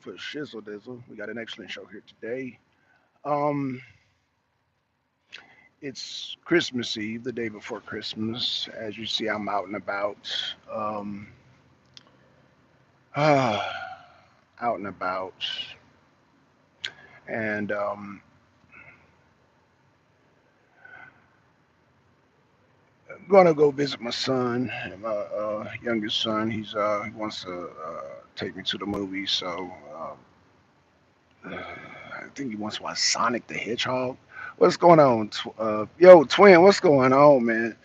for shizzle dizzle. We got an excellent show here today. Um, it's Christmas Eve, the day before Christmas. As you see, I'm out and about. Um, out and about, and I'm gonna go visit my son, my youngest son. He wants to take me to the movies, so I think he wants to watch Sonic the Hedgehog. What's going on, yo, twin? What's going on, man?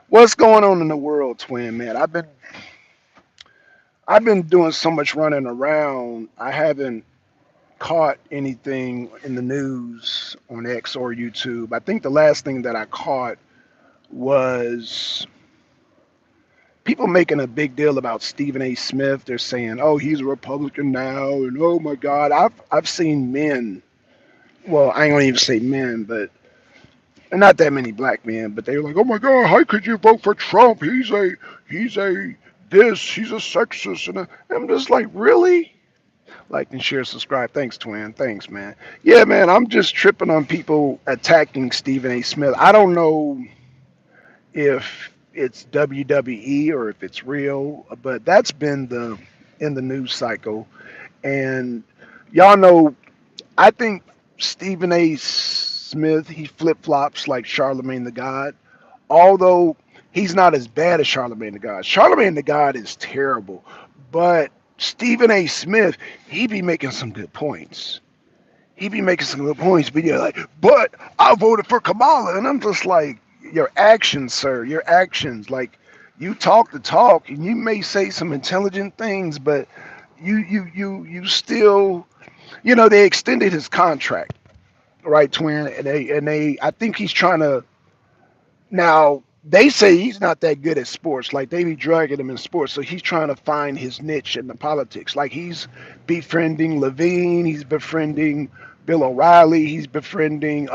What's going on in the world, twin, man? I've been doing so much running around. I haven't caught anything in the news on X or YouTube. I think the last thing that I caught was people making a big deal about Stephen A. Smith. They're saying, "Oh, he's a Republican now," and "Oh my God." I've seen men. Well, I ain't gonna even say men, but not that many black men. But they were like, "Oh my God, how could you vote for Trump? He's a this. He's a sexist." And I'm just like, really? Like and share, subscribe. Thanks, twin. Thanks, man. Yeah, man. I'm just tripping on people attacking Stephen A. Smith. I don't know if it's WWE or if it's real, but that's been the in the news cycle. And y'all know, I think Stephen A. Smith he flip flops like Charlemagne the God. Although he's not as bad as Charlemagne the God. Charlemagne the God is terrible, but Stephen A. Smith he be making some good points. He be making some good points, but you're like, but I voted for Kamala, and I'm just like, your actions, sir, your actions. Like, you talk the talk, and you may say some intelligent things, but you still, they extended his contract, right, twin, and I think he's trying to now. They say he's not that good at sports. Like they be dragging him in sports, so he's trying to find his niche in the politics. Like he's befriending Levine, he's befriending Bill O'Reilly, he's befriending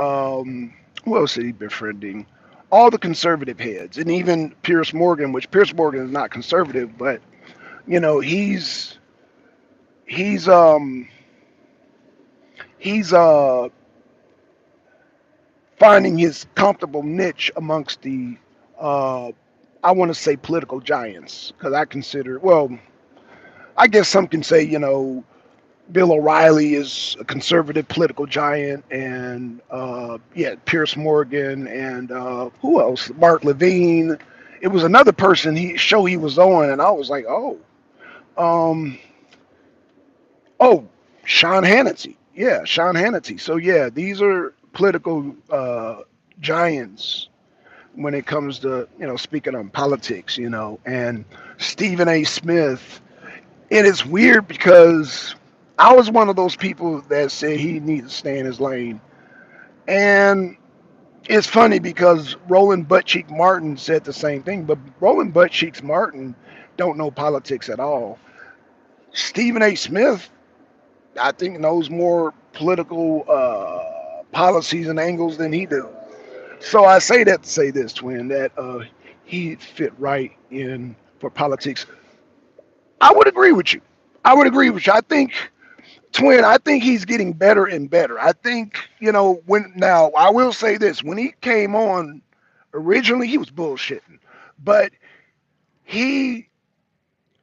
who else is he befriending? All the conservative heads, and even Pierce Morgan, which Pierce Morgan is not conservative, but he's he's finding his comfortable niche amongst the uh, I want to say political giants because I consider well, I guess some can say Bill O'Reilly is a conservative political giant, and yeah, Pierce Morgan, and who else? Mark Levine. It was another person he was on, and I was like, um, oh, Sean Hannity. Yeah, Sean Hannity. So yeah, these are political giants when it comes to speaking on politics. And Stephen A. Smith. It is weird because I was one of those people that said he needs to stay in his lane. And it's funny because Roland Buttcheek Martin said the same thing, but Roland Buttcheek Martin don't know politics at all. Stephen A. Smith, I think, knows more political policies and angles than he do. So I say that to say this, twin, that he fit right in for politics. I would agree with you. I would agree with you. I think Twin, I think he's getting better and better. I think, when now I will say this, when he came on originally he was bullshitting. But he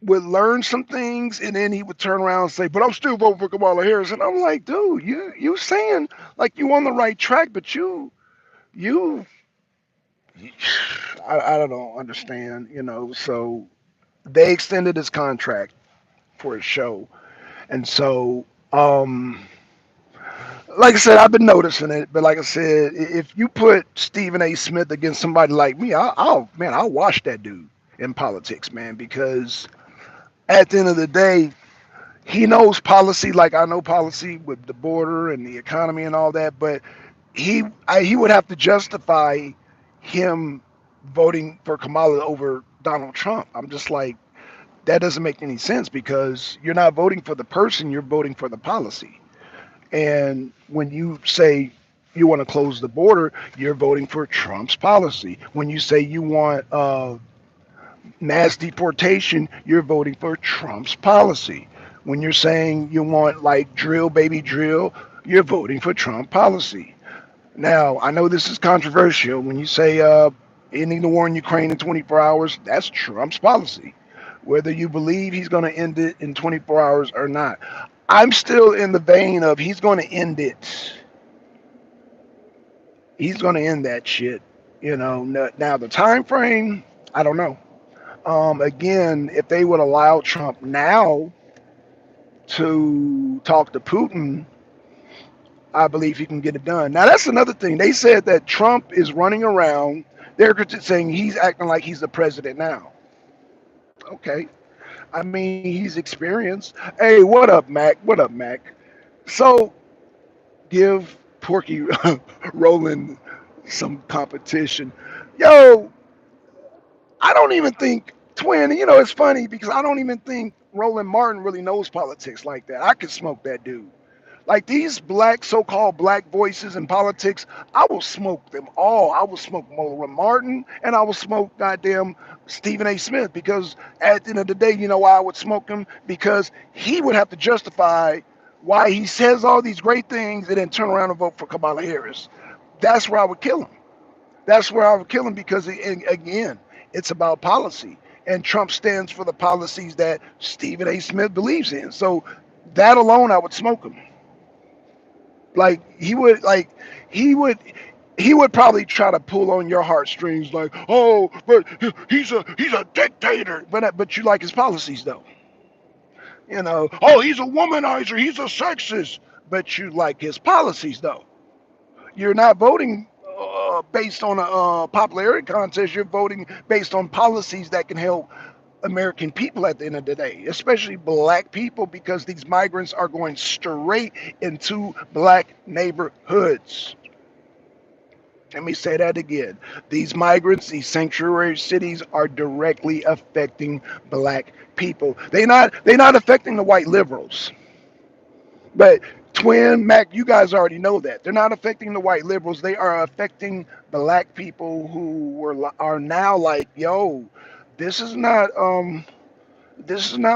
would learn some things and then he would turn around and say, "But I'm still voting for Kamala Harris." And I'm like, dude, you saying like you on the right track, but you I don't understand, so they extended his contract for his show. And so like I said, I've been noticing it, but like I said, if you put Stephen A. Smith against somebody like me, I'll watch that dude in politics, man, because at the end of the day, he knows policy like I know policy with the border and the economy and all that, but he would have to justify him voting for Kamala over Donald Trump. I'm just like, that doesn't make any sense because you're not voting for the person, you're voting for the policy. And when you say you want to close the border, you're voting for Trump's policy. When you say you want mass deportation, you're voting for Trump's policy. When you're saying you want like drill, baby drill, you're voting for Trump policy. Now, I know this is controversial. When you say ending the war in Ukraine in 24 hours, that's Trump's policy. Whether you believe he's going to end it in 24 hours or not, I'm still in the vein of he's going to end it. He's going to end that shit. Now the time frame, I don't know. Again, if they would allow Trump now to talk to Putin, I believe he can get it done. Now that's another thing. They said that Trump is running around. They're saying he's acting like he's the president now. Okay. I mean, he's experienced. Hey, what up, Mac? What up, Mac? So give Porky Roland some competition. Yo, I don't even think Twin. It's funny because I don't even think Roland Martin really knows politics like that. I could smoke that dude. Like these black, so-called black voices in politics, I will smoke them all. I will smoke Roland Martin, and I will smoke goddamn Stephen A. Smith because at the end of the day, you know why I would smoke him? Because he would have to justify why he says all these great things and then turn around and vote for Kamala Harris. That's where I would kill him. That's where I would kill him because, again, it's about policy. And Trump stands for the policies that Stephen A. Smith believes in. So that alone, I would smoke him. Like he would he would probably try to pull on your heartstrings like, oh, but he's a dictator. But you like his policies though. Oh, he's a womanizer, he's a sexist. But you like his policies though. You're not voting based on a popularity contest. You're voting based on policies that can help American people at the end of the day, especially black people, because these migrants are going straight into black neighborhoods. Let me say that again. These migrants, these sanctuary cities are directly affecting black people. They're not affecting the white liberals. But Twin, Mac, you guys already know that. They're not affecting the white liberals. They are affecting black people who are now like, yo, this is not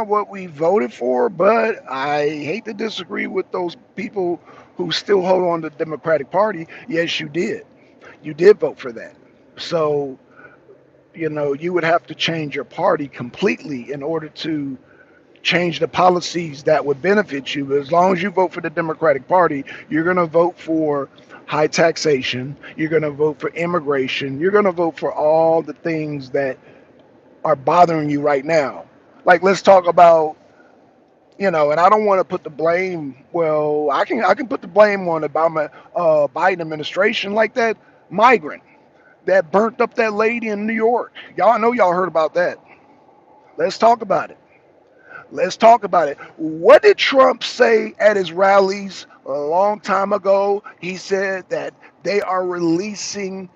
what we voted for, but I hate to disagree with those people who still hold on to the Democratic Party. Yes, you did. You did vote for that. So, you would have to change your party completely in order to change the policies that would benefit you. But as long as you vote for the Democratic Party, you're going to vote for high taxation, you're going to vote for immigration, you're going to vote for all the things that are bothering you right now. Like let's talk about, and I don't want to put the blame. Well, I can put the blame on the Biden administration, like that migrant that burnt up that lady in New York. Y'all, I know y'all heard about that. Let's talk about it. Let's talk about it. What did Trump say at his rallies a long time ago? He said that they are releasing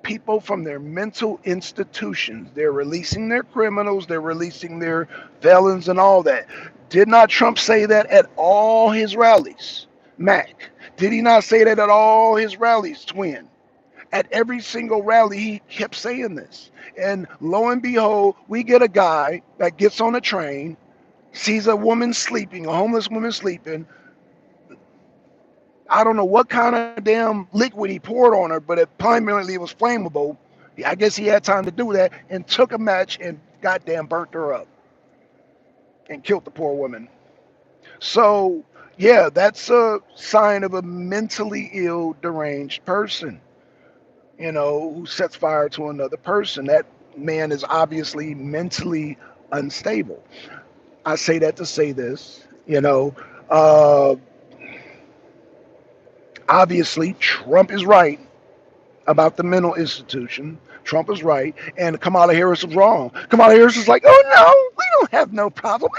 people from their mental institutions. They're releasing their criminals, they're releasing their felons and all that. Did not Trump say that at all his rallies? Mac, did he not say that at all his rallies, Twin? At every single rally, he kept saying this. And lo and behold, we get a guy that gets on a train, sees a woman sleeping, a homeless woman sleeping. I don't know what kind of damn liquid he poured on her, but it primarily was flammable. I guess he had time to do that and took a match and goddamn burnt her up and killed the poor woman. So, yeah, that's a sign of a mentally ill, deranged person, who sets fire to another person. That man is obviously mentally unstable. I say that to say this, uh, obviously Trump is right about the mental institution. Trump is right, and Kamala Harris was wrong. Kamala Harris is like, oh no, we don't have no problem.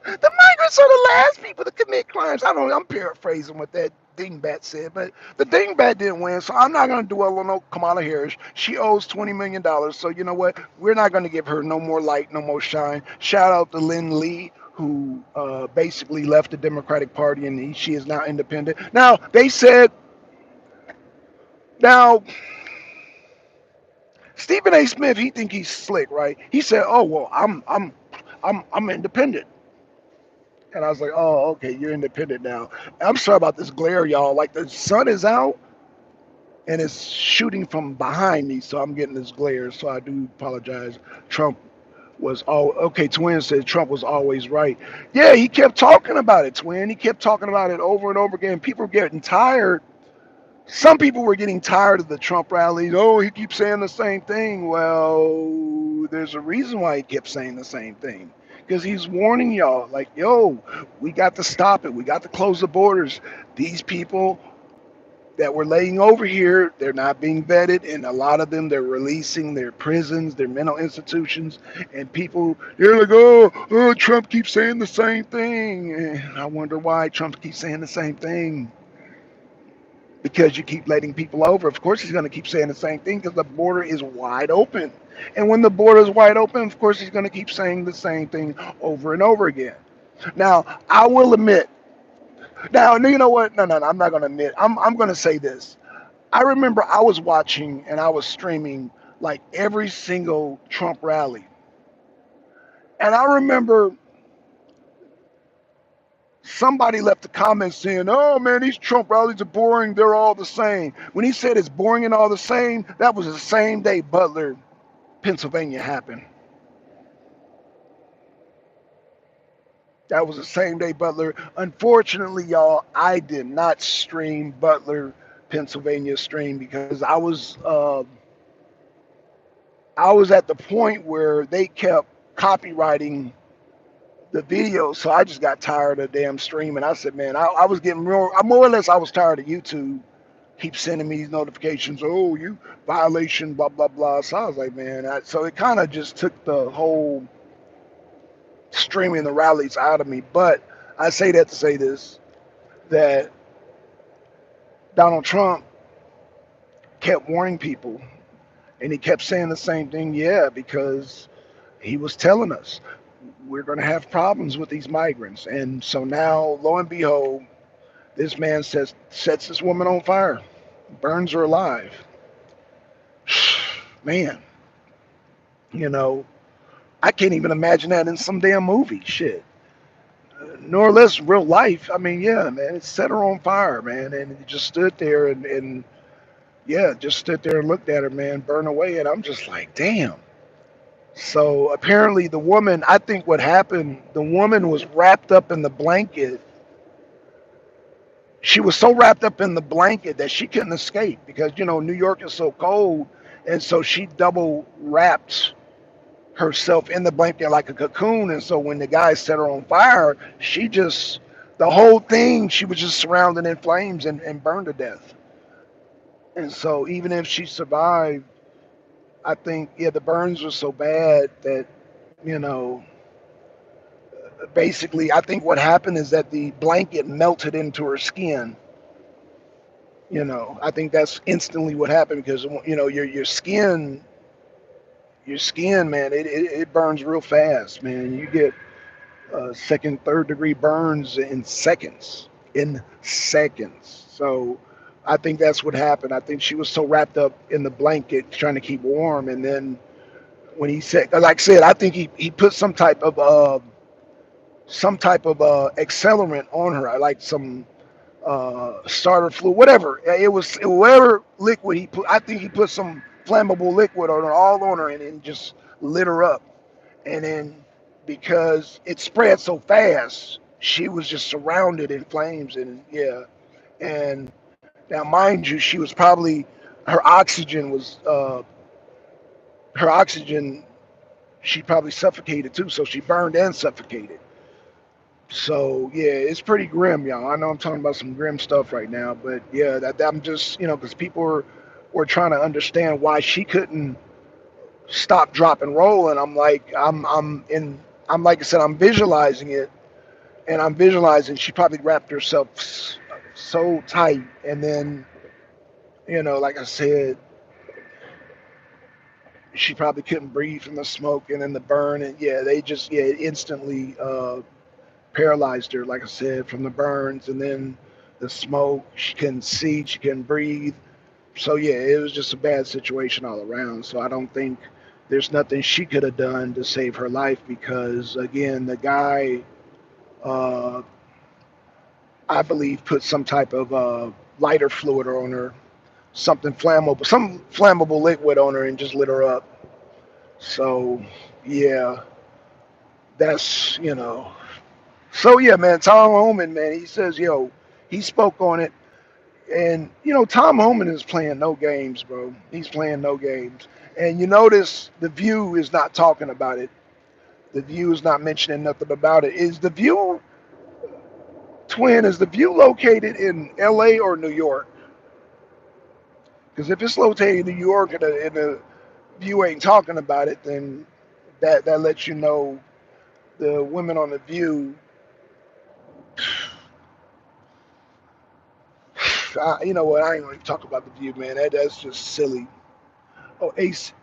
The migrants are the last people to commit crimes. I don't know, I'm paraphrasing what that dingbat said, but the dingbat didn't win, so I'm not going to dwell on no Kamala Harris. She owes $20 million, so you know what? We're not going to give her no more light, no more shine. Shout out to Lynn Lee, who basically left the Democratic Party, and she is now independent. Now, they said, now, Stephen A. Smith, he think he's slick, right? He said, "Oh well, I'm I'm independent. And I was like, oh, okay, you're independent now. I'm sorry about this glare, y'all. Like the sun is out and it's shooting from behind me, so I'm getting this glare. So I do apologize. Trump was all okay. Twin said Trump was always right. Yeah, he kept talking about it, Twin. He kept talking about it over and over again. People were getting tired. Some people were getting tired of the Trump rallies. Oh, he keeps saying the same thing. Well, there's a reason why he kept saying the same thing. Because he's warning y'all, like, yo, we got to stop it. We got to close the borders. These people that were laying over here, they're not being vetted, and a lot of them they're releasing their prisons, their mental institutions, and people they're like, oh, Trump keeps saying the same thing. And I wonder why Trump keeps saying the same thing. Because you keep letting people over. Of course, he's going to keep saying the same thing because the border is wide open. And when the border is wide open, of course, he's going to keep saying the same thing over and over again. Now, I will admit. Now, you know what? No. I'm not going to admit. I'm going to say this. I remember I was watching and I was streaming like every single Trump rally. And I remember somebody left a comment saying, oh man, these Trump rallies are boring. They're all the same. When he said it's boring and all the same, that was the same day Butler, Pennsylvania happened. That was the same day Butler. Unfortunately, y'all, I did not stream Butler, Pennsylvania stream because I was at the point where they kept copywriting the video, so I just got tired of damn streaming. I said, man, I was getting more or less I was tired of YouTube keep sending me these notifications. Oh, you violation, blah blah blah. So I was like, man. So it kind of just took the whole streaming the rallies out of me. But I say that to say this: that Donald Trump kept warning people, and he kept saying the same thing. Yeah, because he was telling us we're going to have problems with these migrants, and so now, lo and behold, this man sets this woman on fire, burns her alive. Man, you know, I can't even imagine that in some damn movie. Shit. Nor less real life. I mean, yeah, man, it set her on fire, man, and he just stood there and yeah, just stood there and looked at her, man, burn away, and I'm just like, damn. So apparently, the woman, I think what happened, the woman was wrapped up in the blanket. She was so wrapped up in the blanket that she couldn't escape because New York is so cold, and so she double wrapped herself in the blanket like a cocoon. And so when the guy set her on fire, the whole thing, she was just surrounded in flames and burned to death. And so even if she survived, I think, yeah, the burns were so bad that, you know, basically, I think what happened is that the blanket melted into her skin. I think that's instantly what happened because, your skin, man, it burns real fast, man. You get second, third degree burns in seconds. In seconds. So I think that's what happened. I think she was so wrapped up in the blanket trying to keep warm, and then when he said, like I said, I think he put some type of accelerant on her, like some starter fluid, whatever it was, whatever liquid he put. I think he put some flammable liquid on her, all on her, and just lit her up. And then because it spread so fast, she was just surrounded in flames. And yeah, and now mind you, she was probably her oxygen was her oxygen. She probably suffocated too, so she burned and suffocated. So yeah, it's pretty grim, y'all. I know I'm talking about some grim stuff right now, but yeah, that I'm just because people were trying to understand why she couldn't stop, drop, and roll, and I'm like, I'm like I said, I'm visualizing it, and I'm visualizing she probably wrapped herself so tight, and then like I said, she probably couldn't breathe from the smoke and then the burn, and yeah, they just it instantly paralyzed her, like I said, from the burns, and then the smoke. She couldn't see, she couldn't breathe. So yeah, it was just a bad situation all around. So I don't think there's nothing she could have done to save her life because, again, the guy, uh, I believe, put some type of lighter fluid on her, something flammable, some flammable liquid on her, and just lit her up. So, yeah, that's. So yeah, man, Tom Homan, man, he says, yo, he spoke on it, and Tom Homan is playing no games, bro. He's playing no games, and you notice the View is not talking about it. The View is not mentioning nothing about it. Is the View twin? Is the View located in L.A. or New York? Because if it's located in New York and the View ain't talking about it, then that lets you know the women on the View. You know what? I ain't gonna even talk about the View, man. That's just silly. Oh, Ace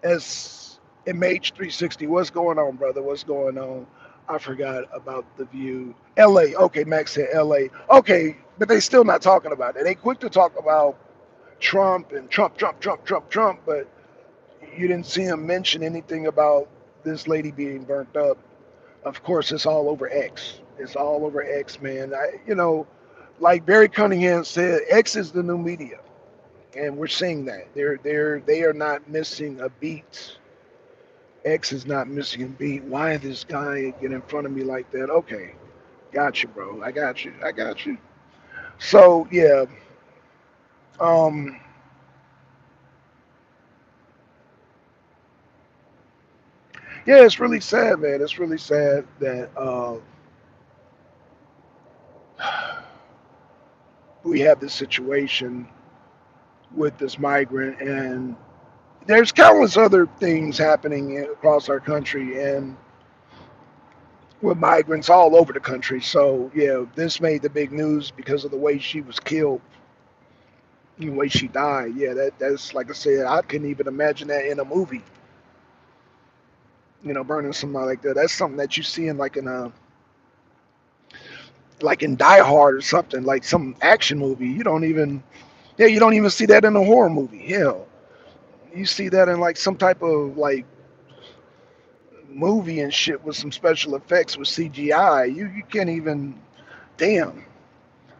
S MH360. What's going on, brother? What's going on? I forgot about the View. L.A. Okay, Max said L.A. Okay, but they still not talking about it. They quick to talk about Trump and Trump, but you didn't see him mention anything about this lady being burnt up. Of course, it's all over X. It's all over X, man. Like Barry Cunningham said, X is the new media, and we're seeing that. They are not missing a beat. X is not missing a beat. Why did this guy get in front of me like that? Okay, got you, bro. I got you. I got you. So yeah, um, yeah, it's really sad, man. It's really sad that we have this situation with this migrant, and there's countless other things happening across our country, and with migrants all over the country. So yeah, this made the big news because of the way she was killed, the way she died. Yeah, that's like I said, I couldn't even imagine that in a movie. Burning somebody like that. That's something that you see in like in Die Hard or something, like some action movie. You don't even see that in a horror movie. Hell, you see that in like some type of like movie and shit with some special effects with CGI. You can't even. Damn.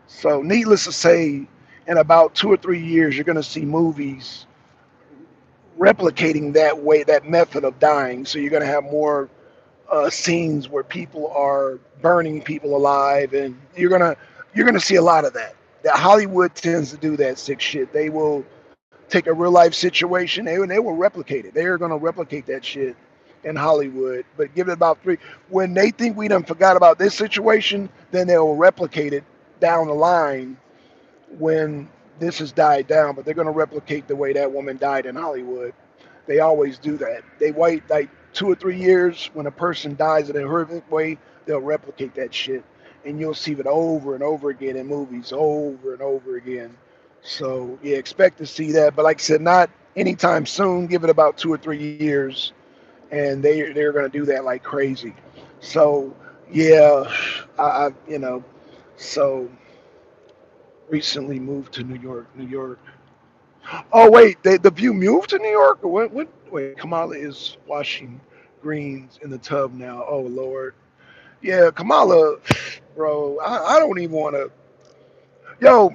So, needless to say, in about 2 or 3 years, you're going to see movies replicating that way, that method of dying. So, you're going to have more scenes where people are burning people alive, and you're gonna see a lot of that. That Hollywood tends to do that sick shit. They will take a real life situation, they will replicate it. They are gonna replicate that shit in Hollywood. But give it about three. When they think we done forgot about this situation, then they will replicate it down the line when this has died down. But they're gonna replicate the way that woman died in Hollywood. They always do that. They wait like 2 or 3 years. When a person dies in a horrific way, they'll replicate that shit, and you'll see it over and over again in movies, over and over again. So yeah, expect to see that. But like I said, not anytime soon. Give it about 2 or 3 years, and they're gonna do that like crazy. So yeah, I so recently moved to New York. New York. Oh wait, the View moved to New York? Or what? Wait, Kamala is washing greens in the tub now. Oh Lord, yeah, Kamala, bro. I don't even want to. Yo,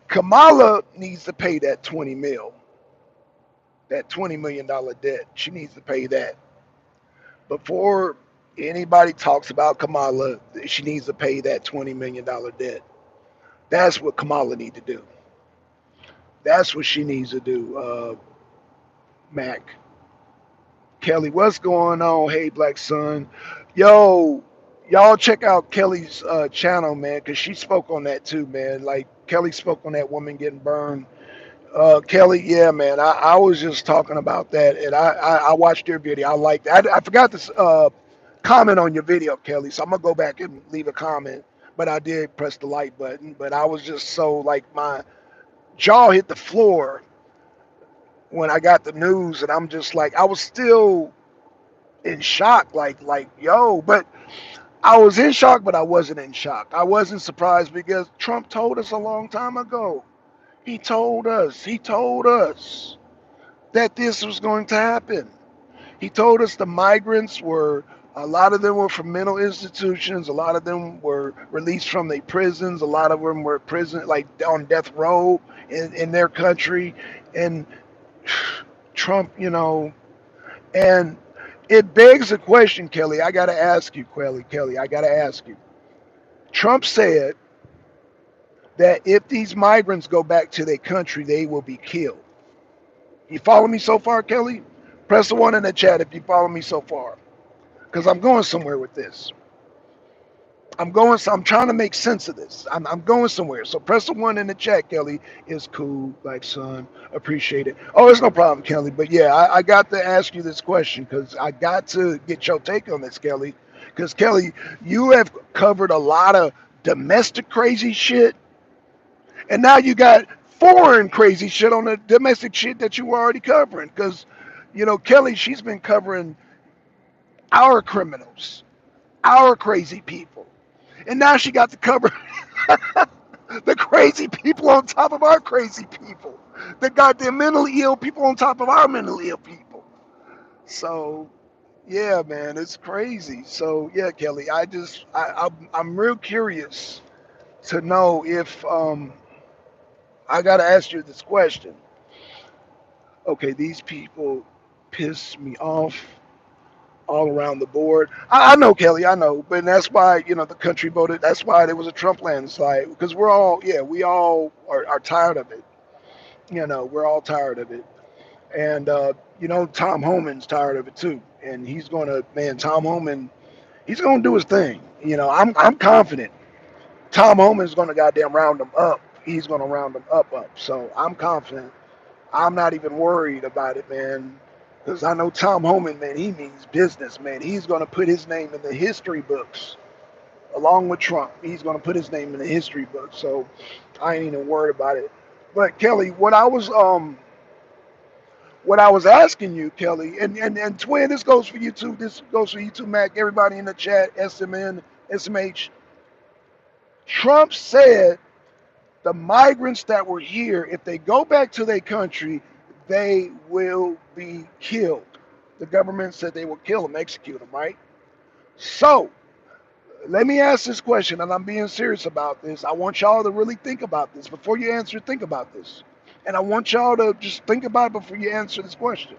Kamala needs to pay that 20 mil, that $20 million debt. She needs to pay that before anybody talks about Kamala. She needs to pay that $20 million debt. That's what Kamala need to do. That's what she needs to do. Mac. Kelly, what's going on? Hey, Black Sun. Yo, y'all check out Kelly's channel, man, because she spoke on that too, man. Like, Kelly spoke on that woman getting burned. Kelly, yeah, man, I was just talking about that, and I watched your video. I liked that. I forgot to comment on your video, Kelly, so I'm going to go back and leave a comment. But I did press the like button, but I was just so, like, my jaw hit the floor when I got the news, and I'm just like, I was still in shock, like yo. But I was in shock, but I wasn't in shock. I wasn't surprised because Trump told us a long time ago. He told us. that this was going to happen. He told us the migrants were, a lot of them were from mental institutions, a lot of them were released from their prisons, a lot of them were prison like on death row in their country, and Trump, and it begs a question, Kelly. I got to ask you, Kelly. I got to ask you. Trump said that if these migrants go back to their country, they will be killed. You follow me so far, Kelly? Press the one in the chat if you follow me so far, because I'm going somewhere with this. I'm trying to make sense of this. I'm going somewhere. So press the one in the chat, Kelly. Is cool, like son. Appreciate it. Oh, it's no problem, Kelly. But yeah, I got to ask you this question because I got to get your take on this, Kelly. Because Kelly, you have covered a lot of domestic crazy shit, and now you got foreign crazy shit on the domestic shit that you were already covering. Because, Kelly, she's been covering our criminals, our crazy people. And now she got to cover the crazy people on top of our crazy people. The goddamn mentally ill people on top of our mentally ill people. So yeah, man, it's crazy. So yeah, Kelly, I'm real curious to know if I gotta ask you this question. Okay, these people piss me off all around the board. I know, Kelly, I know, but that's why the country voted. That's why there was a Trump landslide because we all are tired of it. We're all tired of it, and Tom Homan's tired of it too, and he's gonna man, Tom Homan, he's gonna do his thing. I'm confident Tom Homan's gonna goddamn round them up. He's gonna round them up. So I'm confident. I'm not even worried about it, man. Because I know Tom Homan, man, he means business, man. He's going to put his name in the history books along with Trump. He's going to put his name in the history books. So I ain't even worried about it. But Kelly, what I was asking you, Kelly, and twin, this goes for you too. This goes for you too, Mac. Everybody in the chat, SMN, SMH. Trump said the migrants that were here, if they go back to their country, they will be killed. The government said they will kill them, execute them, right? So let me ask this question, and I'm being serious about this. I want y'all to really think about this. Before you answer, think about this. And I want y'all to just think about it before you answer this question.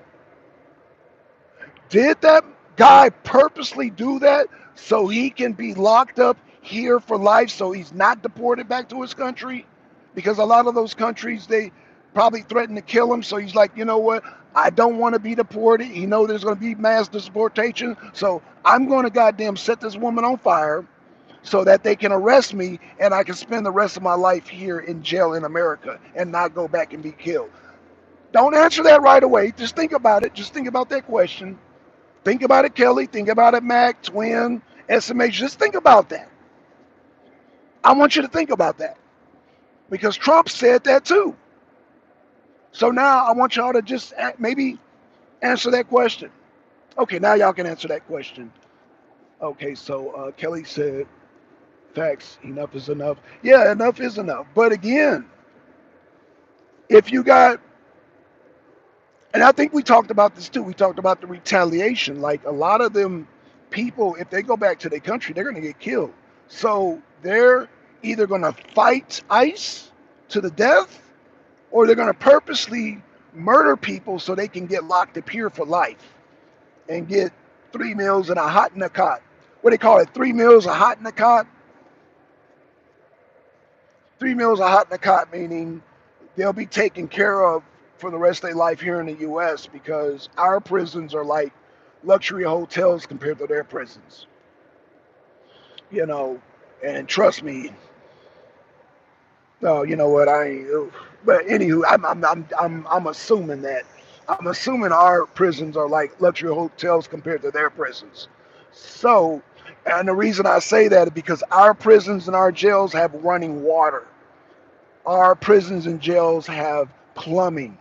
Did that guy purposely do that so he can be locked up here for life so he's not deported back to his country? Because a lot of those countries, they probably threaten to kill him. So he's like, you know what? I don't want to be deported. You know there's going to be mass deportation. So I'm going to goddamn set this woman on fire so that they can arrest me and I can spend the rest of my life here in jail in America and not go back and be killed. Don't answer that right away. Just think about it. Just think about that question. Think about it, Kelly. Think about it, Mac, Twin, SMH. Just think about that. I want you to think about that because Trump said that too. So now I want y'all to just maybe answer that question. Okay, now y'all can answer that question. Okay, so Kelly said, facts, enough is enough. Yeah, enough is enough. But again, if you got, and I think we talked about this too, we talked about the retaliation. Like a lot of them people, if they go back to their country, they're going to get killed. So they're either going to fight ICE to the death or they're going to purposely murder people so they can get locked up here for life and get 3 meals and a hot in a cot. What do they call it? 3 meals, a hot in a cot? 3 meals, a hot in a cot, meaning they'll be taken care of for the rest of their life here in the U.S. because our prisons are like luxury hotels compared to their prisons. And trust me, no, you know what? I ain't. But anywho, I'm assuming that. I'm assuming our prisons are like luxury hotels compared to their prisons. So, and the reason I say that is because our prisons and our jails have running water. Our prisons and jails have plumbing.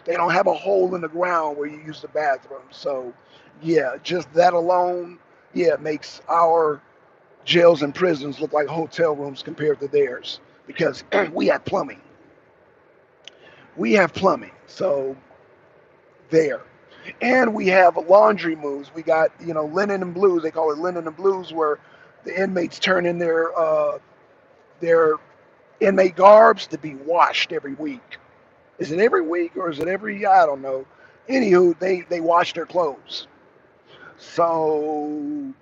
They don't have a hole in the ground where you use the bathroom. So, yeah, just that alone, yeah, makes our jails and prisons look like hotel rooms compared to theirs because we have plumbing. We have plumbing. So there. And we have laundry moves. We got, linen and blues. They call it linen and blues, where the inmates turn in their inmate garbs to be washed every week. Is it every week or is it every? I don't know. Anywho, they wash their clothes. So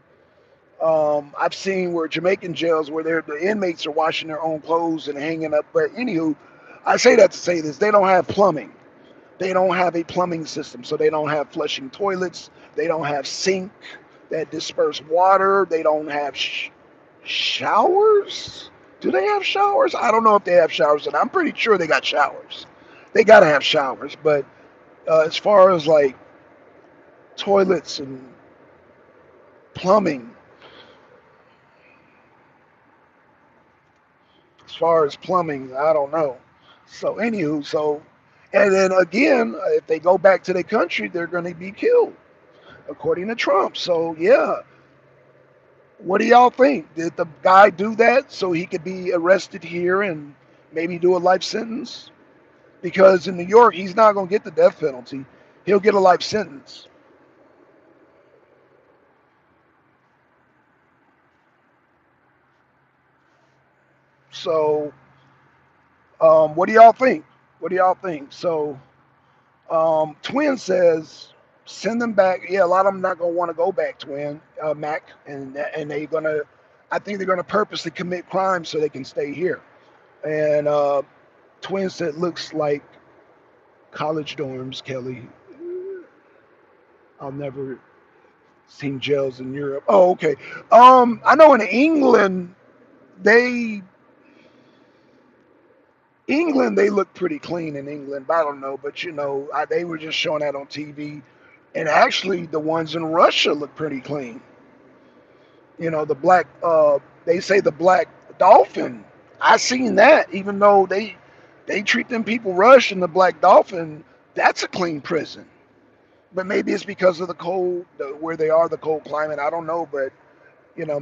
I've seen where Jamaican jails where the inmates are washing their own clothes and hanging up. But anywho, I say that to say this: they don't have plumbing. They don't have a plumbing system, so they don't have flushing toilets. They don't have sink that disperse water. They don't have showers. Do they have showers? I don't know if they have showers, and I'm pretty sure they got showers. They gotta have showers, but as far as like toilets and plumbing, I don't know. So anywho, and then again, if they go back to their country, they're going to be killed, according to Trump. So yeah, what do y'all think? Did the guy do that so he could be arrested here and maybe do a life sentence? Because in New York, he's not going to get the death penalty. He'll get a life sentence. So, what do y'all think? What do y'all think? So, Twin says send them back. Yeah, a lot of them not gonna want to go back. Twin, Mac, and they gonna. I think they're gonna purposely commit crimes so they can stay here. And Twin said looks like college dorms. Kelly, I'll never seen jails in Europe. Oh, okay. I know in England they they look pretty clean in England. But I don't know, but they were just showing that on TV, and actually the ones in Russia look pretty clean. The black. They say the black dolphin. I seen that, even though they treat them people Russian. The black dolphin, that's a clean prison. But maybe it's because of the cold, where they are, the cold climate. I don't know, but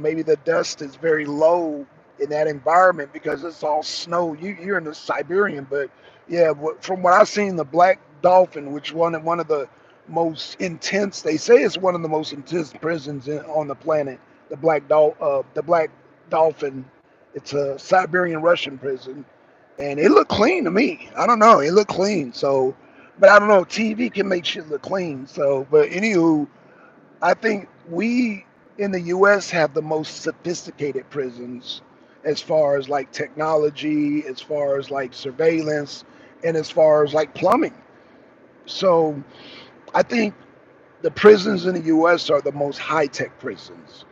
maybe the dust is very low in that environment because it's all snow. You're in the Siberian, but yeah, from what I've seen, the black dolphin, which one of the most intense, they say it's one of the most intense prisons on the planet. The black dolphin. It's a Siberian Russian prison, and it looked clean to me. I don't know, it looked clean. So, but I don't know. TV can make shit look clean. So, but anywho, I think we in the U.S. have the most sophisticated prisons as far as like technology, as far as like surveillance, and as far as like plumbing. So I think the prisons in the U.S. are the most high tech prisons.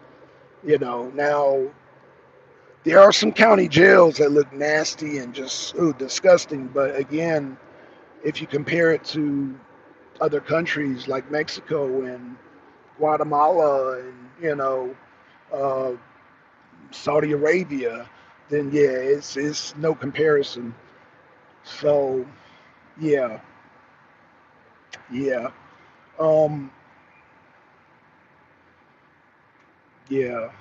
Now there are some county jails that look nasty and just disgusting, but again, if you compare it to other countries like Mexico and Guatemala and uh, Saudi Arabia, then yeah, it's no comparison. So yeah, yeah, um, yeah.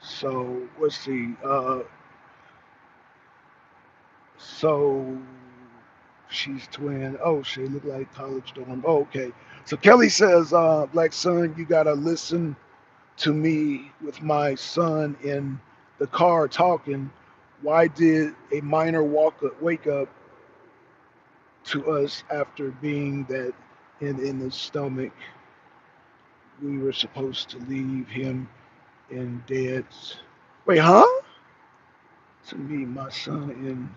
So let's see. So she's twin. Oh, she look like college dorm. Oh, okay. So Kelly says, Black son, you gotta listen to me with my son in the car talking. Why did a minor wake up to us after being that in the stomach? We were supposed to leave him in dead. Wait, huh? To me, my son in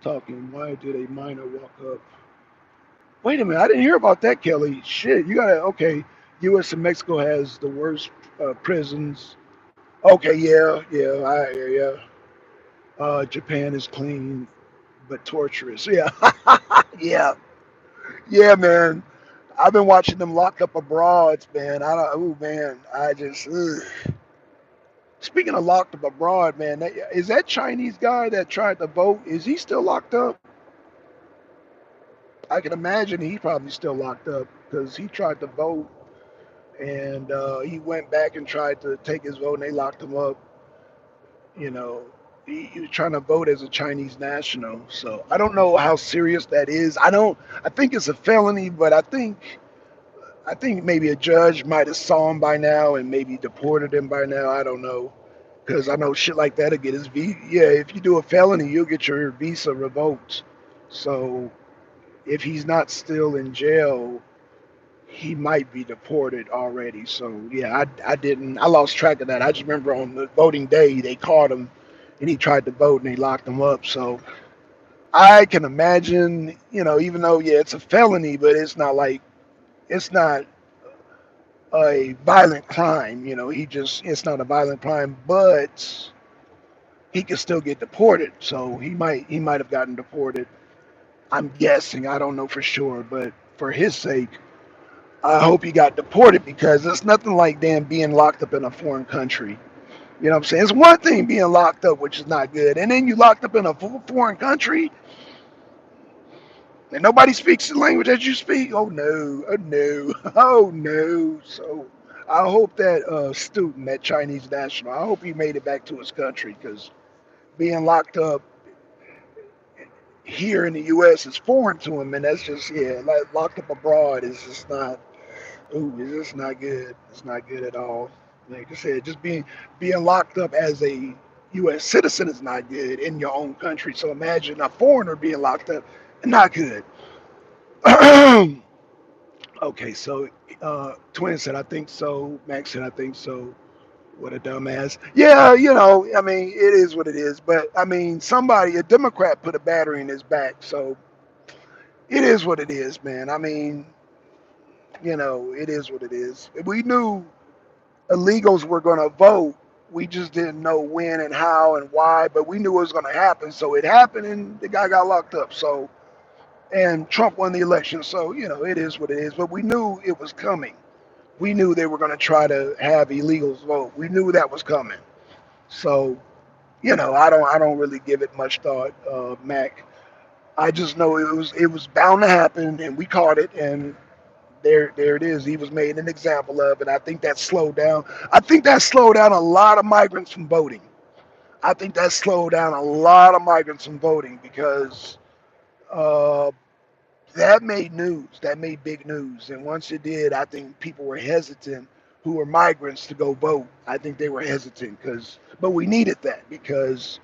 talking. Why did a minor walk up? Wait a minute, I didn't hear about that, Kelly. Shit, you gotta. Okay, U.S. and Mexico has the worst prisons. Okay, yeah, yeah. Japan is clean but torturous. Yeah, yeah, yeah, man. I've been watching them locked up abroad, man. I don't. Oh man, I just. Ugh. Speaking of locked up abroad, man, is that Chinese guy that tried to vote? Is he still locked up? I can imagine he's probably still locked up because he tried to vote and he went back and tried to take his vote and they locked him up. You know. he was trying to vote as a Chinese national. So I don't know how serious that is. I don't. I think it's a felony, but I think maybe a judge might have saw him by now and maybe deported him by now. I don't know. Because I know shit like that'll get his visa. Yeah, if you do a felony, you'll get your visa revoked. So if he's not still in jail, he might be deported already. So yeah, I didn't. I lost track of that. I just remember on the voting day they caught him, and he tried to vote and they locked him up. So I can imagine, even though yeah, it's a felony, but it's not a violent crime. It's not a violent crime, but he could still get deported. So he might have gotten deported. I'm guessing. I don't know for sure, but for his sake, I hope he got deported because it's nothing like damn being locked up in a foreign country. You know what I'm saying? It's one thing being locked up, which is not good, and then you locked up in a foreign country and nobody speaks the language that you speak. Oh no! Oh no! Oh no! So I hope that student, that Chinese national, I hope he made it back to his country because being locked up here in the U.S. is foreign to him, and that's just yeah, like locked up abroad is just not. Ooh, it's just not good. It's not good at all. Like I said, just being locked up as a U.S. citizen is not good in your own country. So imagine a foreigner being locked up, not good. Okay, so Twin said I think so. Max said I think so. What a dumbass. Yeah, I mean, it is what it is. But I mean, a Democrat put a battery in his back, so it is what it is, man. I mean, it is what it is. We knew illegals were going to vote. We just didn't know when and how and why, but we knew it was going to happen. So it happened, and the guy got locked up. So, and Trump won the election. So, it is what it is. But we knew it was coming. We knew they were going to try to have illegals vote. We knew that was coming. So, I don't really give it much thought, Mac. I just know it was bound to happen, and we caught it, and there it is. He was made an example of, and I think that slowed down. I think that slowed down a lot of migrants from voting. I think that slowed down a lot of migrants from voting because uh, that made news. That made big news. And once it did, I think people were hesitant who were migrants to go vote. I think they were hesitant but we needed that because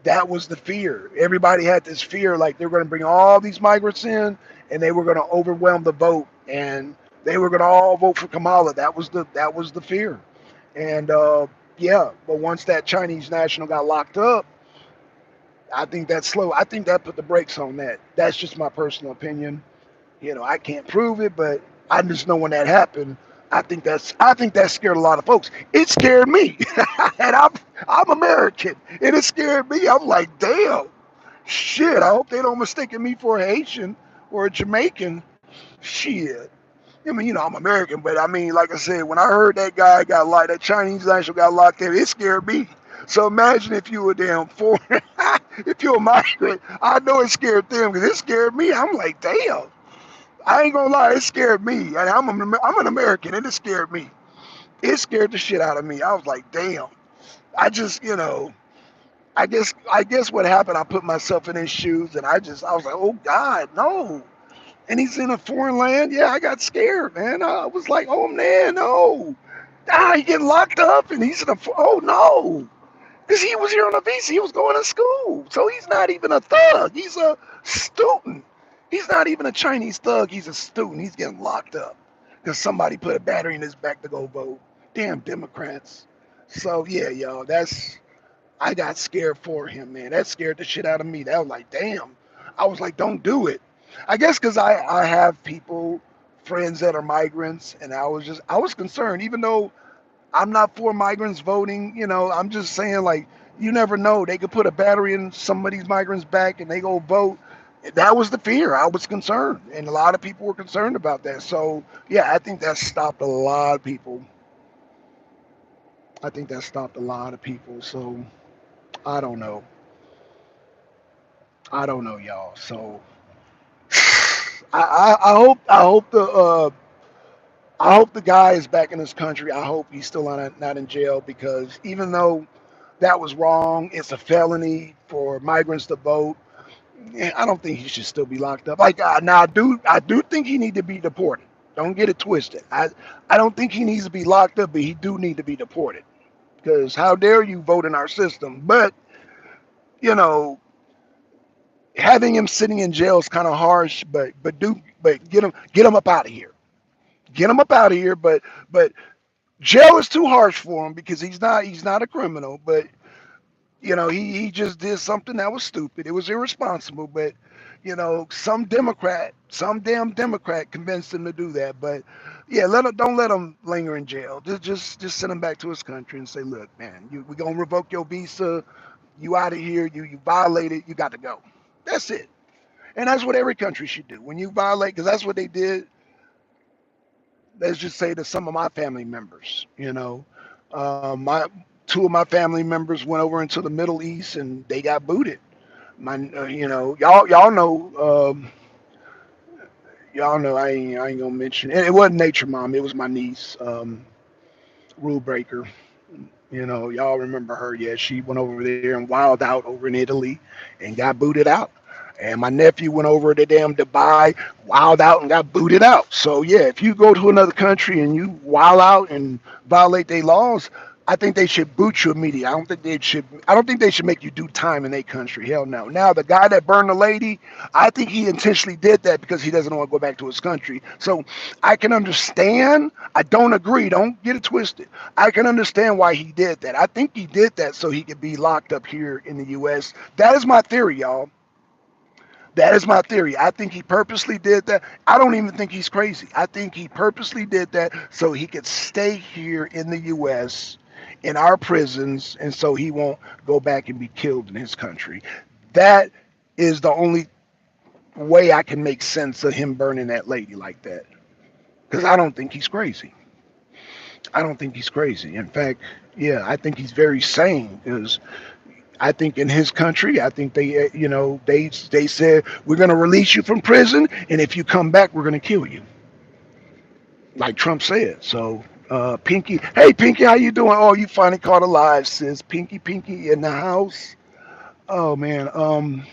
that was the fear. Everybody had this fear like they were going to bring all these migrants in and they were going to overwhelm the vote and they were going to all vote for Kamala. That was the fear. And yeah, but once that Chinese national got locked up, I think that's slow. I think that put the brakes on that. That's just my personal opinion. I can't prove it, but I just know when that happened, I think that scared a lot of folks. It scared me, and I'm American, and it scared me. I'm like, damn, shit. I hope they don't mistake me for a Haitian or a Jamaican. Shit. I mean, I'm American, but I mean, like I said, when I heard that guy got locked, that Chinese national got locked in, it scared me. So imagine if you were damn foreign, if you're a migrant. I know it scared them because it scared me. I'm like, damn. I ain't gonna lie, it scared me. And I'm an American, and it scared me. It scared the shit out of me. I was like, damn. I just, I guess what happened, I put myself in his shoes, and I was like, oh God, no. And he's in a foreign land. Yeah, I got scared, man. I was like, oh man, no. He getting locked up, and he's in a, oh no. Because he was here on a visa. He was going to school. So he's not even a thug. He's a student. He's not even a Chinese thug. He's a student. He's getting locked up because somebody put a battery in his back to go vote. Damn Democrats. So yeah, y'all, I got scared for him, man. That scared the shit out of me. That was like, damn. I was like, don't do it. I guess because I have friends that are migrants, and I was concerned, even though I'm not for migrants voting. I'm just saying, like, you never know. They could put a battery in some of these migrants' back and they go vote. That was the fear. I was concerned. And a lot of people were concerned about that. So, yeah, I think that stopped a lot of people. I think that stopped a lot of people. So, I don't know. I don't know, y'all. So, I hope the guy is back in his country. I hope he's still not in jail because even though That was wrong. It's a felony for migrants to vote. Yeah, I don't think he should still be locked up. Like now, I do think he need to be deported. Don't get it twisted. I don't think he needs to be locked up, but he do need to be deported. Because how dare you vote in our system? But you know, having him sitting in jail is kind of harsh. But get him up out of here. Get him up out of here. But jail is too harsh for him because he's not a criminal. But he just did something that was stupid. It was irresponsible, but some damn Democrat convinced him to do that. But yeah, don't let him linger in jail. Just send him back to his country and say, look, man, we're gonna revoke your visa. You out of here. You violated. You got to go. That's it. And that's what every country should do. When you violate, because that's what they did. Let's just say to some of my family members, my two of my family members went over into the Middle East and they got booted. Y'all know, I ain't gonna mention it. It wasn't Nature Mom. It was my niece, Rule Breaker. Y'all remember her? Yeah, she went over there and wilded out over in Italy and got booted out. And my nephew went over to damn Dubai, wild out and got booted out. So yeah, if you go to another country and you wild out and violate their laws, I think they should boot you immediately. I don't think they should. I don't think they should make you do time in their country. Hell no. Now the guy that burned the lady, I think he intentionally did that because he doesn't want to go back to his country. So I can understand. I don't agree. Don't get it twisted. I can understand why he did that. I think he did that so he could be locked up here in the U.S. That is my theory, y'all. That is my theory. I think he purposely did that. I don't even think he's crazy. I think he purposely did that so he could stay here in the U.S., in our prisons, and so he won't go back and be killed in his country. That is the only way I can make sense of him burning that lady like that. Because I don't think he's crazy. I don't think he's crazy. In fact, yeah, I think he's very sane because I think in his country, I think they said we're going to release you from prison, and if you come back, we're going to kill you, like Trump said. So, Pinky, hey Pinky, how you doing? Oh, you finally caught alive, sis. Pinky in the house. Oh man,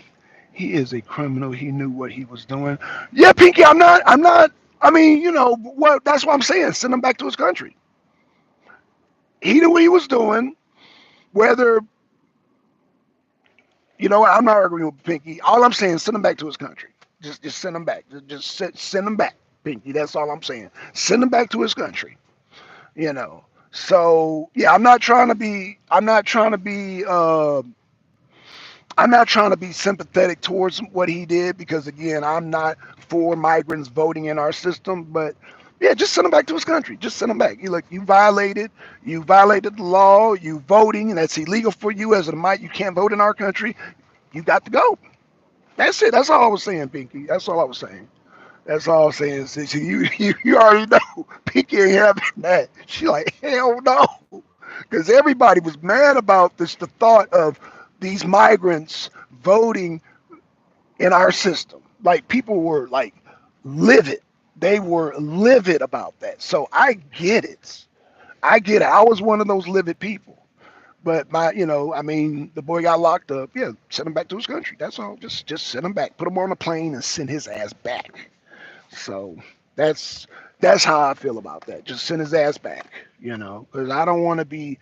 he is a criminal. He knew what he was doing. Yeah, Pinky, I'm not. I'm not. I mean, what? That's what I'm saying. Send him back to his country. He knew what he was doing. Whether I'm not arguing with Pinky. All I'm saying, send him back to his country. Just send him back. Send him back, Pinky. That's all I'm saying. Send him back to his country. You know. So yeah, I'm not trying to be. I'm not trying to be. I'm not trying to be sympathetic towards what he did because again, I'm not for migrants voting in our system. But yeah, just send him back to his country. Just send him back. You look, you violated the law. You voting, and that's illegal for you as a migrant. You can't vote in our country. You got to go. That's it. That's all I was saying, Pinky. That's all I was saying. That's all I'm saying. See, you already know Pinky ain't having that. She like, hell no. Because everybody was mad about this, the thought of these migrants voting in our system. Like people were like livid. They were livid about that. So I get it. I get it. I was one of those livid people. But I mean, the boy got locked up. Yeah, send him back to his country. That's all. Just send him back. Put him on a plane and send his ass back. So that's that's how I feel about that. Just send his ass back. Because I don't want to be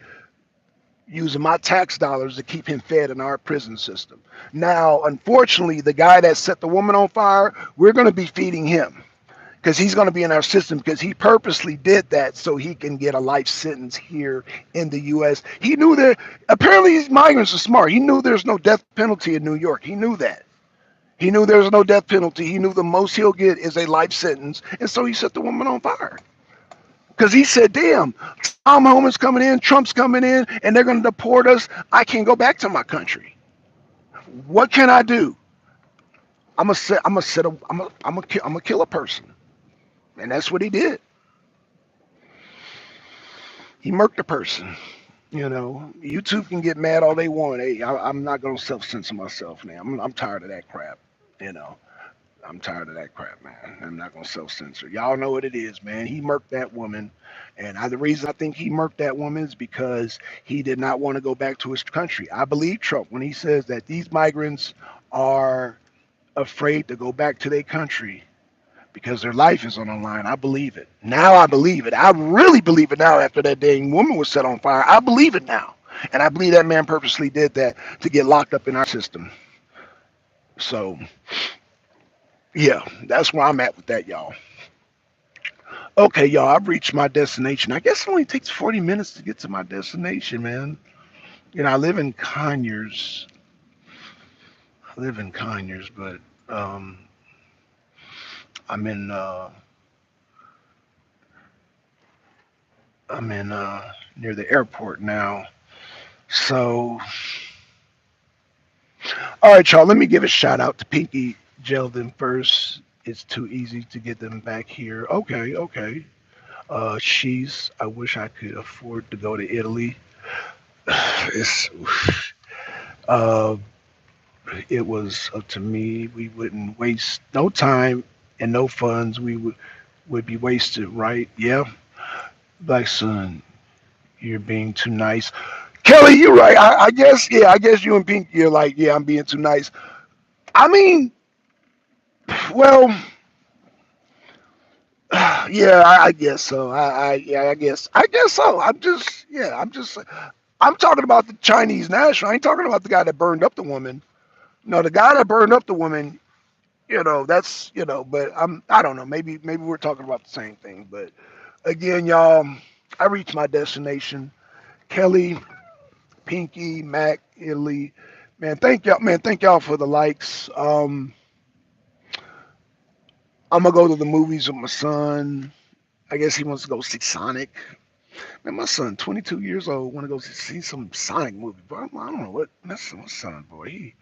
using my tax dollars to keep him fed in our prison system. Now, unfortunately, the guy that set the woman on fire, we're going to be feeding him because he's going to be in our system because he purposely did that so he can get a life sentence here in the U.S. He knew that apparently these migrants are smart. He knew there's no death penalty in New York. He knew that. He knew there's no death penalty. He knew the most he'll get is a life sentence. And so he set the woman on fire. Because he said, damn, Tom Homan's coming in, Trump's coming in, and they're going to deport us. I can't go back to my country. What can I do? I'm gonna kill a person. And that's what he did. He murked a person. YouTube can get mad all they want. Hey, I'm not gonna self-censor myself now. I'm tired of that crap. You know. I'm tired of that crap, man. I'm not gonna self-censor. Y'all know what it is, man. He murked that woman, and the reason I think he murked that woman is because he did not want to go back to his country. I believe Trump when he says that these migrants are afraid to go back to their country because their life is on the line. I believe it. Now I believe it. I really believe it now after that dang woman was set on fire. I believe it now. And I believe that man purposely did that to get locked up in our system. So, yeah, that's where I'm at with that, y'all. Okay, y'all, I've reached my destination. I guess it only takes 40 minutes to get to my destination, man. I live in Conyers. I live in Conyers, but um, I'm in near the airport now. So, all right, y'all. Let me give a shout out to Pinky Jeldon first. It's too easy to get them back here. Okay, okay. She's. I wish I could afford to go to Italy. It's. Uh, it was up to me. We wouldn't waste no time and no funds. We would be wasted, right? Yeah. Like son, you're being too nice. Kelly, you're right. I guess. Yeah. I guess you and Pinky are like, yeah, I'm being too nice. I mean, well, yeah, I guess so. Yeah, I guess so. I'm talking about the Chinese national. I ain't talking about the guy that burned up the woman. No, the guy that burned up the woman. That's But I don't know. Maybe we're talking about the same thing. But again, y'all, I reached my destination. Kelly, Pinky, Mac, Italy. Man, thank y'all. Man, thank y'all for the likes. I'm gonna go to the movies with my son. I guess he wants to go see Sonic. Man, my son, 22 years old, want to go see some Sonic movie. But I don't know what. That's my son, boy.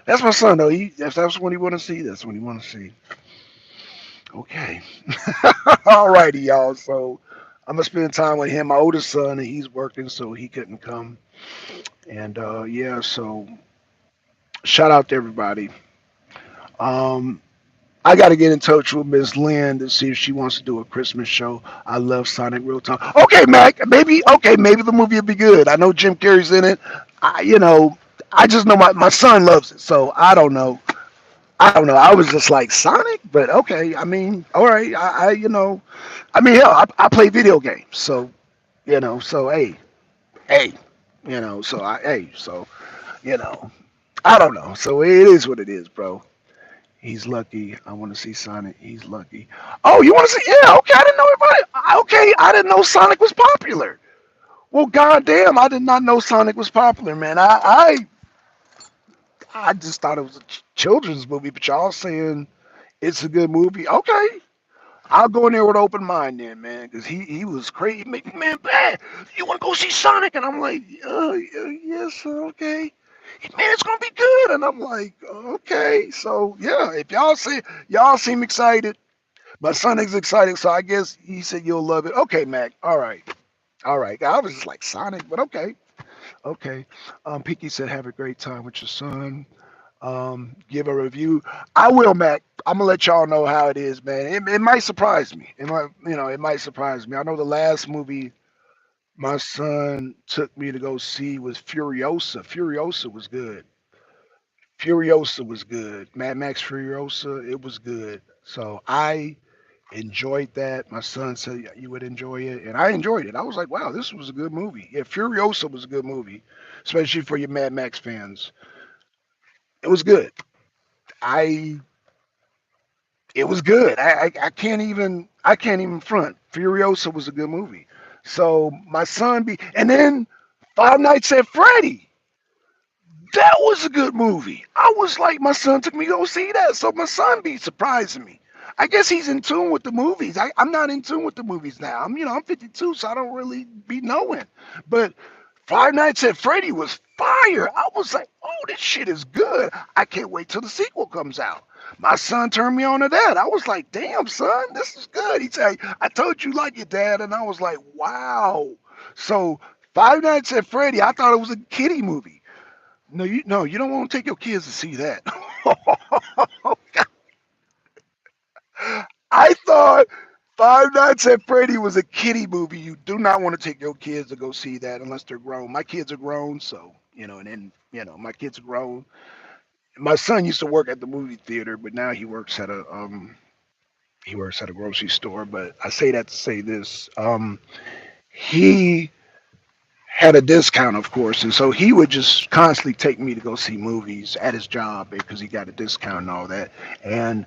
That's my son, though. If that's what he want to see, that's what he want to see. Okay. Alrighty, y'all. So I'm gonna spend time with him. My oldest son, and he's working, so he couldn't come. And yeah, so shout out to everybody. Um, I got to get in touch with Miss Lynn to see if she wants to do a Christmas show. I love Sonic Real Time. Okay, Mac, maybe the movie will be good. I know Jim Carrey's in it. I just know my son loves it, so I don't know. I don't know. I was just like Sonic, but okay. I mean, all right. I mean, hell, I play video games, so so hey, you know, I don't know. So it is what it is, bro. He's lucky. I want to see Sonic. He's lucky. Oh, you want to see? Yeah, okay. I didn't know everybody. Okay, I didn't know Sonic was popular. Well, goddamn, I did not know Sonic was popular, man. I just thought it was a children's movie, but y'all saying it's a good movie. Okay, I'll go in there with an open mind then, man, because he was crazy. Man, bad. You want to go see Sonic? And I'm like, yes, okay. Man, it's gonna be good. And I'm like, okay. So yeah, if y'all seem excited, my son is excited, so I guess he said you'll love it. Okay, Mac. All right, all right. I was just like Sonic, but okay, okay. Pinky said have a great time with your son. Give a review. I will, Mac. I'm gonna let y'all know how it is, man. It might surprise me. It might surprise me. I know the last movie my son took me to go see was Furiosa. Furiosa was good. Furiosa was good. Mad Max Furiosa, it was good. So I enjoyed that. My son said you would enjoy it, and I enjoyed it. I was like, wow, this was a good movie. Yeah, Furiosa was a good movie, especially for your Mad Max fans. It was good. I it was good. I can't even front. Furiosa was a good movie. So my son be and then Five Nights at Freddy. That was a good movie. I was like, my son took me to go see that. So my son be surprising me. I guess he's in tune with the movies. I'm not in tune with the movies now. I'm 52, so I don't really be knowing. But Five Nights at Freddy was fire. I was like, oh, this shit is good. I can't wait till the sequel comes out. My son turned me on to that. I was like, damn, son, this is good. He said, I told you like it, Dad. And I was like, wow. So Five Nights at Freddy, I thought it was a kiddie movie. No, you don't want to take your kids to see that. I thought Five Nights at Freddy was a kiddie movie. You do not want to take your kids to go see that unless they're grown. My kids are grown, so and then my kids are grown. My son used to work at the movie theater, but now he works at a grocery store. But I say that to say this: he had a discount, of course, and so he would just constantly take me to go see movies at his job because he got a discount and all that. And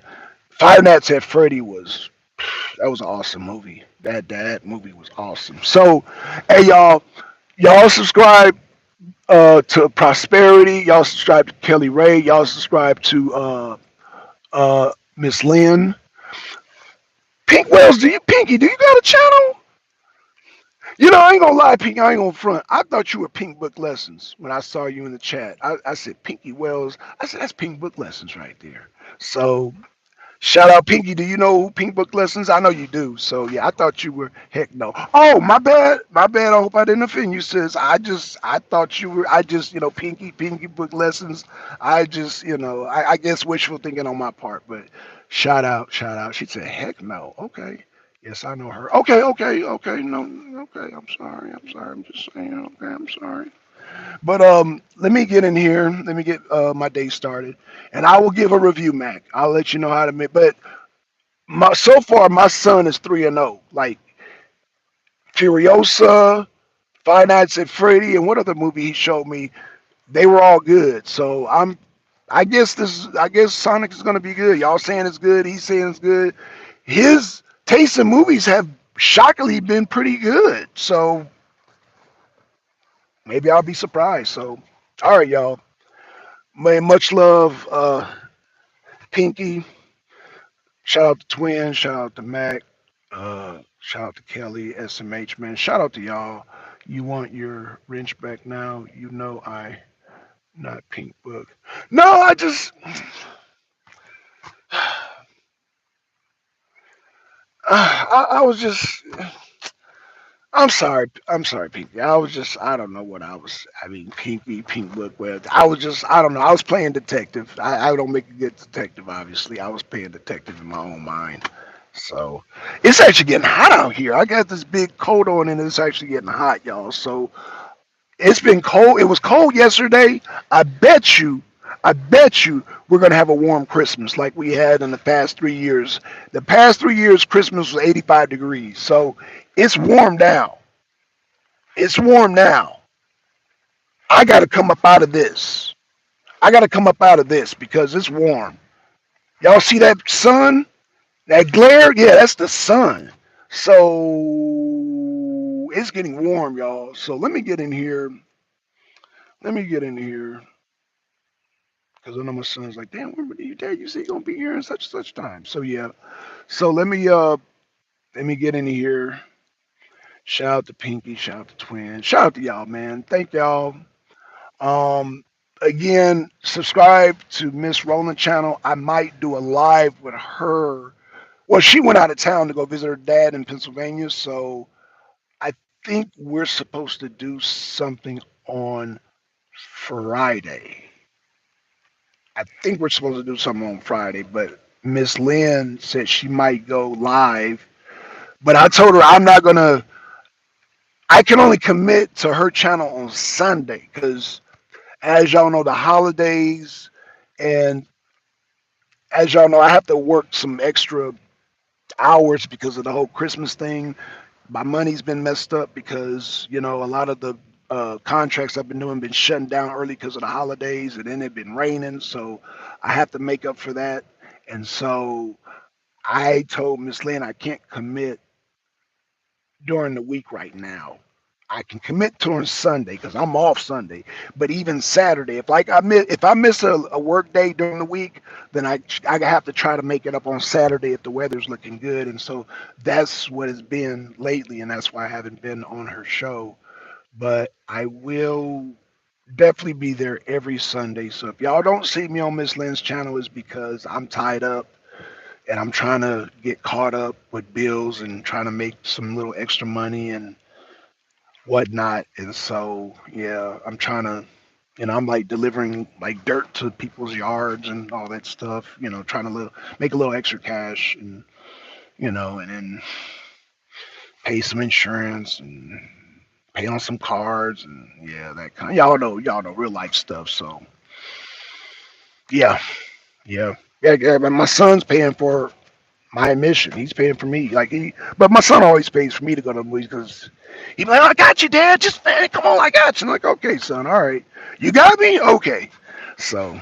Five Nights at Freddy was that was an awesome movie. That movie was awesome. So, hey y'all subscribe to Prosperity. Y'all subscribe to Kelly Ray. Y'all subscribe to Miss Lynn. Pink Wells, Pinky, do you got a channel? I ain't gonna lie, Pinky, I ain't gonna front. I thought you were Pink Book Lessons when I saw you in the chat. I said Pinky Wells. I said that's Pink Book Lessons right there. So shout out Pinky. Do you know who Pink Book Lessons? I know you do. So yeah, I thought you were heck no. Oh, my bad. My bad. I hope I didn't offend you, sis. I thought you were Pinky Book Lessons. I guess wishful thinking on my part, but shout out. She said, heck no. Okay. Yes, I know her. Okay. No, okay. I'm sorry. I'm just saying. Okay, I'm sorry. But let me get in here. Let me get my day started, and I will give a review, Mac. I'll let you know how to make. But so far, my son is 3-0. Like Furiosa, Five Nights at Freddy, and what other movie he showed me? They were all good. So I guess Sonic is gonna be good. Y'all saying it's good. He's saying it's good. His taste in movies have shockingly been pretty good. So maybe I'll be surprised. So all right, y'all. Man, much love, Pinky. Shout out to Twin. Shout out to Mac. Shout out to Kelly, SMH, man. Shout out to y'all. You want your wrench back now? You know I not Pink Book. No, I was just. I'm sorry, Pinky. I don't know what I was. I mean, Pinky, Pink Book. Well, I don't know. I was playing detective. I don't make a good detective, obviously. I was playing detective in my own mind. So it's actually getting hot out here. I got this big coat on, and it's actually getting hot, y'all. So it's been cold. It was cold yesterday. I bet you, I bet you we're going to have a warm Christmas like we had in the past 3 years. The past 3 years, Christmas was 85 degrees. So it's warm now. It's warm now. I got to come up out of this. I got to come up out of this because it's warm. Y'all see that sun? That glare? Yeah, that's the sun. So it's getting warm, y'all. So let me get in here. Let me get in here because I know my son's like, damn, when you dad? You say you're gonna be here in such and such time. So yeah. So let me get in here. Shout out to Pinky. Shout out to Twin. Shout out to y'all, man. Thank y'all. Um, Again, subscribe to Miss Roland channel. I might do a live with her. Well, she went out of town to go visit her dad in Pennsylvania, so I think we're supposed to do something on Friday. I think we're supposed to do something on Friday, but Miss Lynn said she might go live. But I told her I'm not gonna. I can only commit to her channel on Sunday because, as y'all know, the holidays and as y'all know, I have to work some extra hours because of the whole Christmas thing. My money's been messed up because a lot of the contracts I've been doing been shutting down early because of the holidays, and then it been raining, so I have to make up for that. And so I told Miss Lynn I can't commit during the week right now. I can commit to Sunday because I'm off Sunday. But even Saturday, if I miss a work day during the week, then I have to try to make it up on Saturday if the weather's looking good. And so that's what it's been lately, and that's why I haven't been on her show. But I will definitely be there every Sunday. So if y'all don't see me on Miss Lynn's channel, is because I'm tied up and I'm trying to get caught up with bills and trying to make some little extra money and whatnot. And so, yeah, I'm trying to, I'm like delivering like dirt to people's yards and all that stuff, trying to make a little extra cash. And and then pay some insurance and pay on some cards and yeah, that kind. Y'all know real life stuff. So yeah, yeah, yeah. But my son's paying for my admission. He's paying for me. But my son always pays for me to go to the movies because he's like, I got you, Dad. Just man, come on, I got you. I'm like, okay, son, all right, you got me, okay. So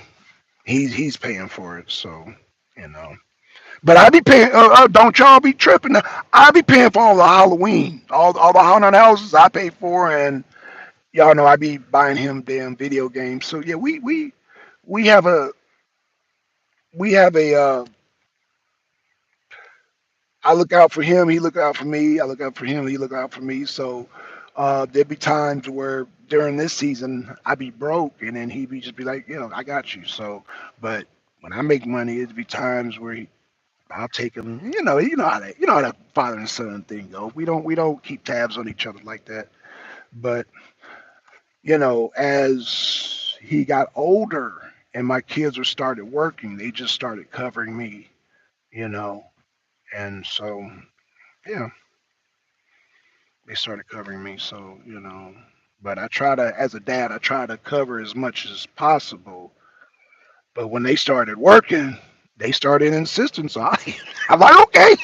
he's paying for it. So you know. But I be paying. Don't y'all be tripping. I be paying for all the Halloween, all the haunted houses I pay for, and y'all know I be buying him damn video games. So yeah, we have a we have a. I look out for him. He look out for me. I look out for him. He look out for me. So there'd be times where during this season I be broke, and then he be just be like, I got you. So, but when I make money, it'd be times where I'll take him. You know how that father and son thing go. We don't keep tabs on each other like that. But as he got older and my kids were started working, they just started covering me. You know, and so yeah, they started covering me. So but I try to, as a dad, I try to cover as much as possible. But when they started working, they started insisting. So I'm like, okay,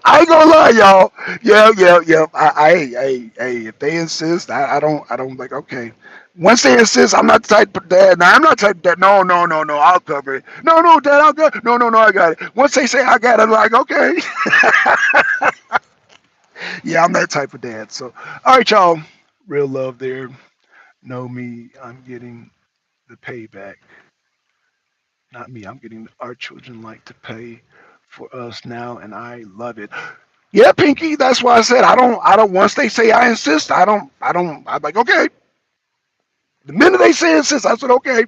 I ain't gonna lie, y'all. Yeah, yeah, yeah. Hey, if they insist, I don't like. Okay, once they insist, I'm not the type of dad. Now I'm not the type of dad. No, no, no, no. I'll cover it. No, no, dad, I'll go. No, no, no, I got it. Once they say I got it, I'm like, okay. Yeah, I'm that type of dad. So, all right, y'all. Real love there. Know me. I'm getting the payback. Not me. I'm getting our children like to pay for us now, and I love it. Yeah, Pinky. That's why I said I don't. I don't. Once they say I insist, I don't. I don't. I'm like, okay. The minute they say insist, I said okay.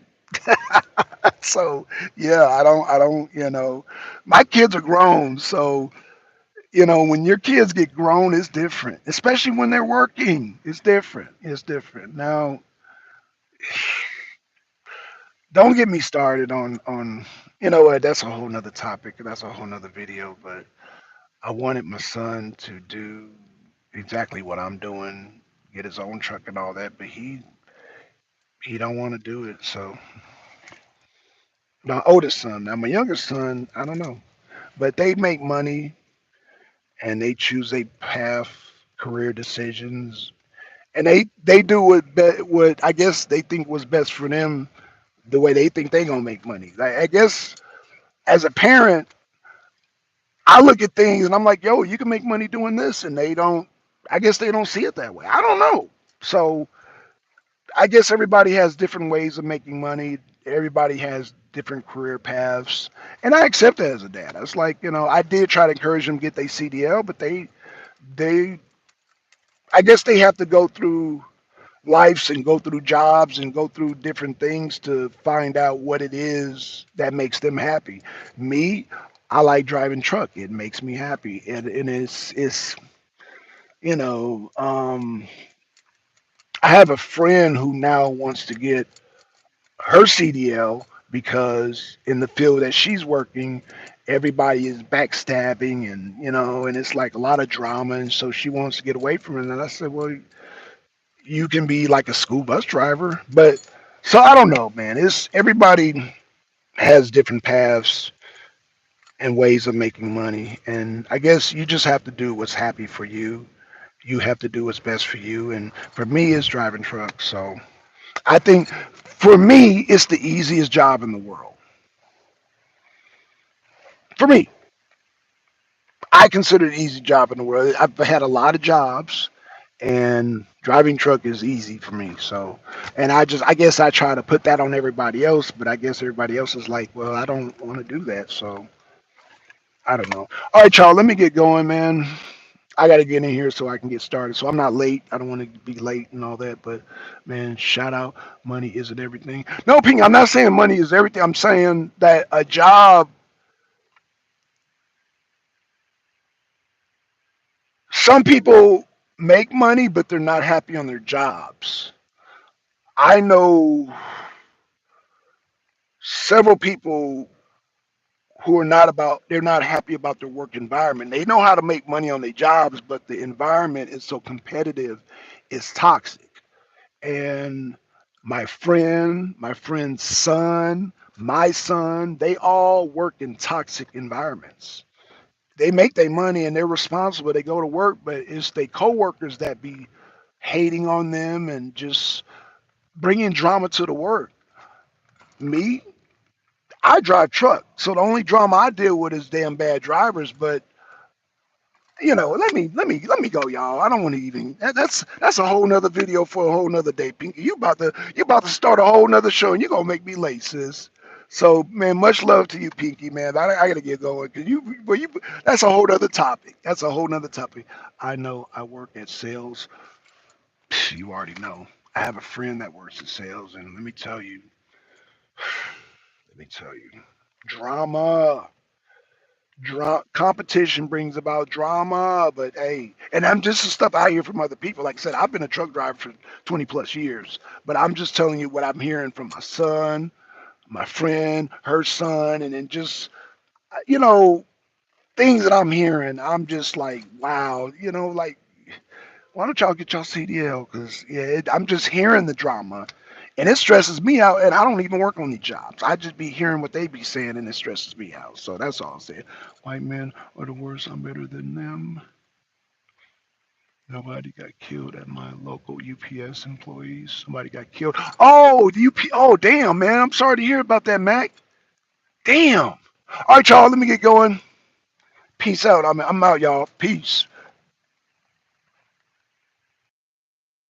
So yeah, I don't. I don't. My kids are grown, so when your kids get grown, it's different. Especially when they're working, it's different. It's different. Now, don't get me started on. You know what? That's a whole nother topic. That's a whole nother video. But I wanted my son to do exactly what I'm doing, get his own truck and all that, but he don't want to do it. So my oldest son, now my youngest son, I don't know, but they make money and they choose a path, career decisions, and they do what I guess they think was best for them, the way they think they gonna make money. Like, I guess as a parent, I look at things and I'm like, yo, you can make money doing this, and they don't. I guess they don't see it that way. I don't know. So I guess everybody has different ways of making money. Everybody has different career paths, and I accept that as a dad. It's like I did try to encourage them to get their CDL, but they, I guess they have to go through lives and go through jobs and go through different things to find out what it is that makes them happy. Me, I like driving truck. It makes me happy, and it's you know um, I have a friend who now wants to get her CDL because in the field that she's working, everybody is backstabbing and it's like a lot of drama, and so she wants to get away from it. And I said, well, you can be like a school bus driver, but so I don't know, man. It's everybody has different paths and ways of making money, and I guess you just have to do what's happy for you. You have to do what's best for you, and for me, it's driving trucks. So I think for me, it's the easiest job in the world. For me, I consider it an easy job in the world. I've had a lot of jobs, and driving truck is easy for me. So, and I guess I try to put that on everybody else, but I guess everybody else is like, well, I don't want to do that. So, I don't know. All right, y'all, let me get going, man. I got to get in here so I can get started. So I'm not late. I don't want to be late and all that. But man, shout out, money isn't everything. No, Ping, I'm not saying money is everything. I'm saying that a job. Some people make money, but they're not happy on their jobs. I know several people who are not about, they're not happy about their work environment. They know how to make money on their jobs, but the environment is so competitive, it's toxic. And my friend's son, my son, they all work in toxic environments. They make their money and they're responsible. They go to work, but it's their coworkers that be hating on them and just bringing drama to the work. Me, I drive truck, so the only drama I deal with is damn bad drivers. But let me go, y'all. I don't want to even. That's a whole nother video for a whole nother day, Pinky. You about to start a whole nother show, and you gonna make me late, sis. So, man, much love to you, Pinky, man. I gotta get going because that's a whole nother topic. That's a whole nother topic. I know I work at sales. You already know. I have a friend that works in sales, and let me tell you, drama. Competition brings about drama, but hey, and I'm just the stuff I hear from other people. Like I said, I've been a truck driver for 20 plus years, but I'm just telling you what I'm hearing from my son, my friend, her son, and then just you know things that I'm hearing. I'm just like, wow, like why don't y'all get y'all CDL? Because yeah, I'm just hearing the drama, and it stresses me out. And I don't even work on these jobs. I just be hearing what they be saying, and it stresses me out. So that's all I'm saying. White men are the worst. I'm better than them. Nobody got killed at my local UPS employees. Somebody got killed. Oh, the UP. Oh, damn, man. I'm sorry to hear about that, Mac. Damn. All right, y'all. Let me get going. Peace out. I'm out, y'all. Peace.